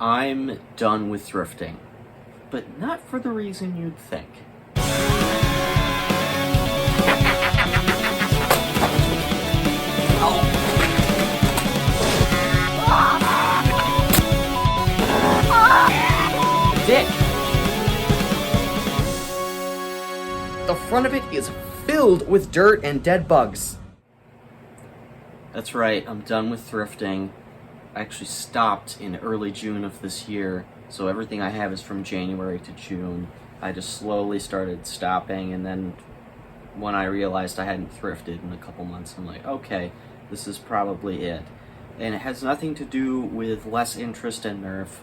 I'm done with thrifting, but not for the reason you'd think. Dick! The front of it is filled with dirt and dead bugs. That's right, I'm done with thrifting. I actually stopped in early June of this year, so everything I have is from January to June. I just slowly started stopping, and then when I realized I hadn't thrifted in a couple months, I'm like, okay, this is probably it. And it has nothing to do with less interest in Nerf.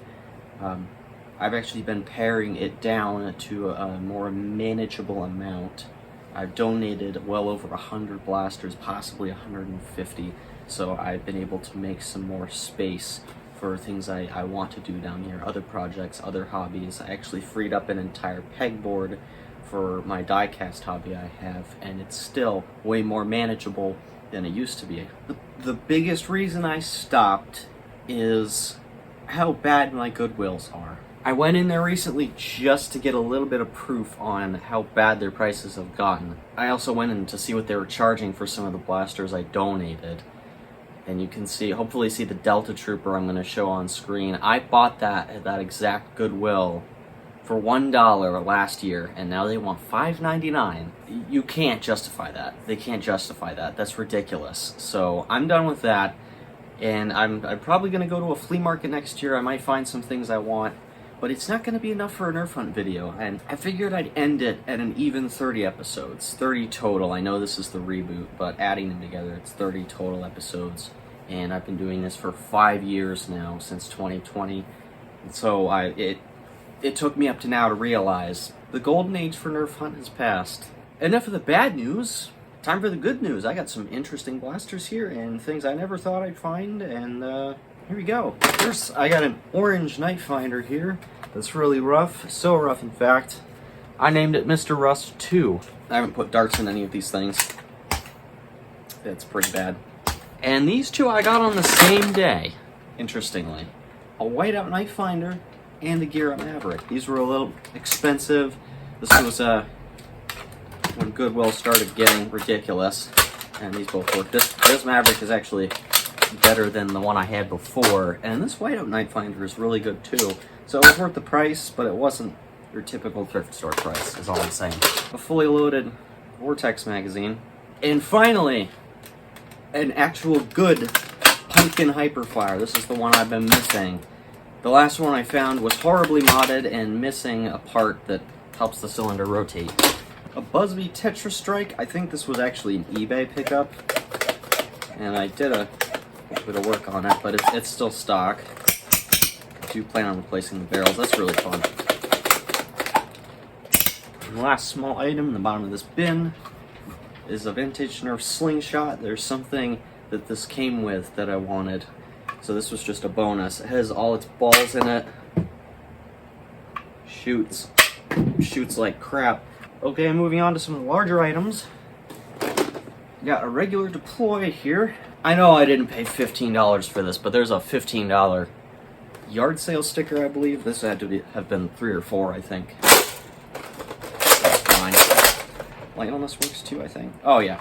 I've actually been paring it down to a more manageable amount. I've donated well over 100 blasters, possibly 150, so I've been able to make some more space for things I want to do down here, other projects, other hobbies. I actually freed up an entire pegboard for my die-cast hobby I have, and it's still way more manageable than it used to be. The biggest reason I stopped is how bad my Goodwills are. I went in there recently just to get a little bit of proof on how bad their prices have gotten. I also went in to see what they were charging for some of the blasters I donated. And you can see, hopefully see the Delta Trooper I'm going to show on screen. I bought that at that exact Goodwill for $1 last year, and now they want $5.99. You can't justify that. They can't justify that. That's ridiculous. So I'm done with that, and I'm probably going to go to a flea market next year. I might find some things I want. But it's not going to be enough for a Nerf Hunt video, and I figured I'd end it at an even 30 episodes. 30 total. I know this is the reboot, but adding them together, it's 30 total episodes. And I've been doing this for 5 years now, since 2020. And so it took me up to now to realize the golden age for Nerf Hunt has passed. Enough of the bad news. Time for the good news. I got some interesting blasters here, and things I never thought I'd find, and here we go. First, I got an orange Night Finder here that's really rough. So rough, in fact, I named it Mr. Rust 2. I haven't put darts in any of these things. It's pretty bad. And these two I got on the same day, interestingly. A whiteout Night Finder and a Gear Up Maverick. These were a little expensive. This was when Goodwill started getting ridiculous. And these both work. This Maverick is actually better than the one I had before, and this whiteout Night Finder is really good too. So it was worth the price, but it wasn't your typical thrift store price, is all I'm saying. A fully loaded Vortex magazine. And finally, an actual good pumpkin hyperfire. This is the one I've been missing. The last one I found was horribly modded and missing a part that helps the cylinder rotate. A Busby Tetra Strike. I think this was actually an eBay pickup, and I did a bit of work on it, but it's still stock. I do plan on replacing the barrels. That's really fun. And the last small item in the bottom of this bin is a vintage Nerf slingshot. There's something that this came with that I wanted, so this was just a bonus. It has all its balls in it. Shoots like crap. Okay, moving on to some of the larger items. Got a regular deploy here. I know I didn't pay $15 for this, but there's a $15 yard sale sticker, I believe. This had to have been 3 or 4, I think. That's fine. Light on this works too, I think. Oh yeah.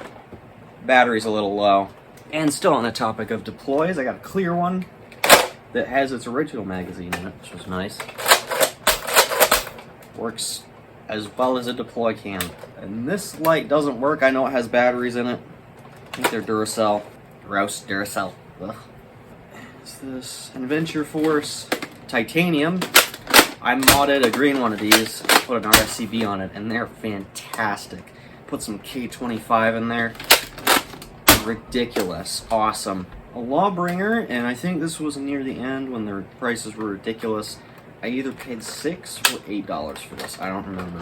Battery's a little low. And still on the topic of deploys, I got a clear one that has its original magazine in it, which was nice. Works as well as a deploy can. And this light doesn't work. I know it has batteries in it. I think they're Duracell. Gross Duracell. Ugh. Is this Adventure Force Titanium? I modded a green one of these, put an RSCB on it, and they're fantastic. Put some K25 in there. Ridiculous. Awesome. A Lawbringer, and I think this was near the end when their prices were ridiculous. I either paid $6 or $8 for this. I don't remember.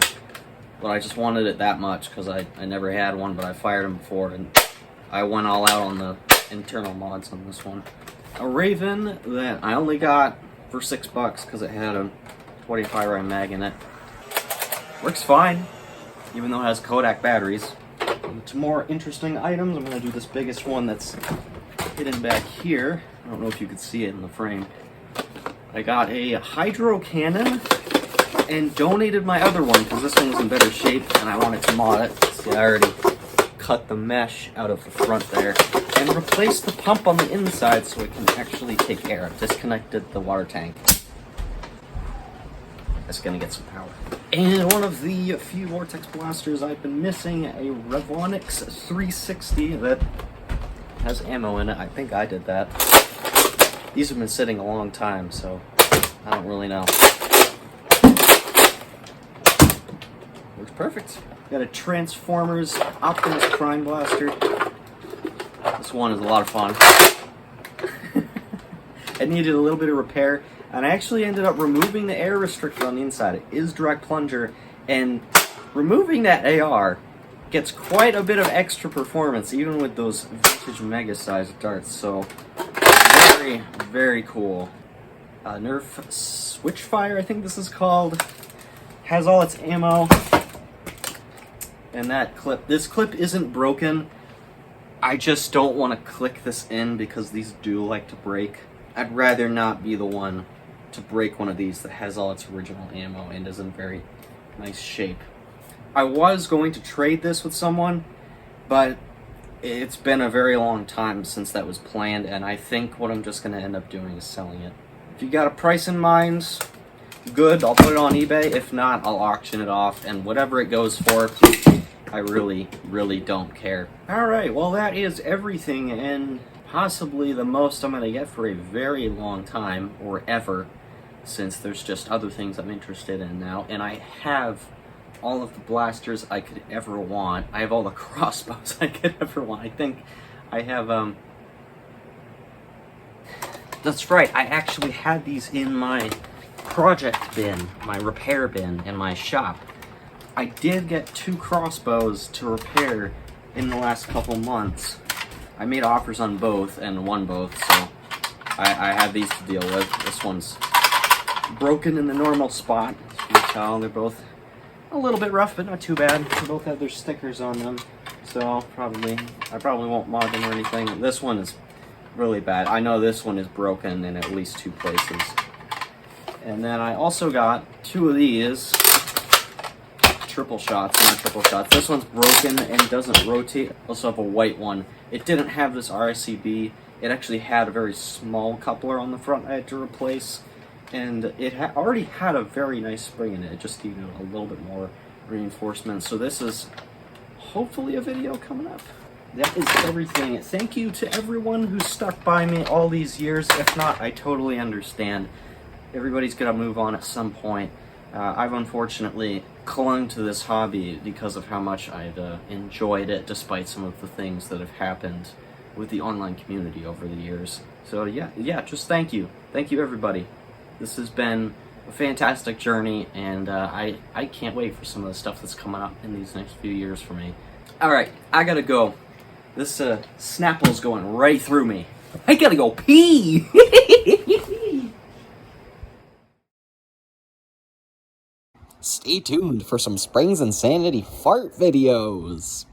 But I just wanted it that much because I never had one, but I fired them before, and I went all out on the internal mods on this one. A Raven that I only got for $6 because it had a 25 round mag in it. Works fine, even though it has Kodak batteries. And to more interesting items, I'm going to do this biggest one that's hidden back here. I don't know if you could see it in the frame. I got a hydro cannon and donated my other one because this one was in better shape and I wanted to mod it. See, I already cut the mesh out of the front there and replaced the pump on the inside so it can actually take air. I've disconnected the water tank. It's gonna get some power. And one of the few Vortex blasters I've been missing, a Revonix 360 that has ammo in it. I think I did that. These have been sitting a long time, so I don't really know. Looks perfect. Got a Transformers Optimus Prime blaster. This one is a lot of fun. It needed a little bit of repair, and I actually ended up removing the air restrictor on the inside. It is direct plunger, and removing that AR gets quite a bit of extra performance, even with those vintage mega-sized darts, so very, very cool. Nerf Switchfire, I think this is called, has all its ammo, and that clip, this clip isn't broken. I just don't want to click this in because these do like to break. I'd rather not be the one to break one of these that has all its original ammo and is in very nice shape. I was going to trade this with someone, but it's been a very long time since that was planned, and I think what I'm just going to end up doing is selling it. If you got a price in mind, good, I'll put it on eBay. If not, I'll auction it off, and whatever it goes for, I really, really don't care. Alright, well that is everything, and possibly the most I'm going to get for a very long time, or ever, since there's just other things I'm interested in now, and I have all of the blasters I could ever want. I have all the crossbows I could ever want. I think I have, that's right, I actually had these in my project bin, my repair bin in my shop. I did get 2 crossbows to repair in the last couple months. I made offers on both and won both, so I have these to deal with. This one's broken in the normal spot. As you can tell, they're both a little bit rough, but not too bad. They both have their stickers on them, so I probably won't mod them or anything. This one is really bad. I know this one is broken in at least 2 places. And then I also got 2 of these triple shots, not triple shots. This one's broken and doesn't rotate. I also have a white one. It didn't have this RCB. It actually had a very small coupler on the front I had to replace, and it already had a very nice spring in it. It just needed a little bit more reinforcement. So this is hopefully a video coming up. That is everything. Thank you to everyone who stuck by me all these years. If not, I totally understand. Everybody's gonna move on at some point. I've unfortunately clung to this hobby because of how much I'd enjoyed it, despite some of the things that have happened with the online community over the years. So yeah, just thank you. Thank you, everybody. This has been a fantastic journey, and I can't wait for some of the stuff that's coming up in these next few years for me. Alright, I gotta go. This Snapple's going right through me. I gotta go pee! Stay tuned for some Springs Insanity fart videos.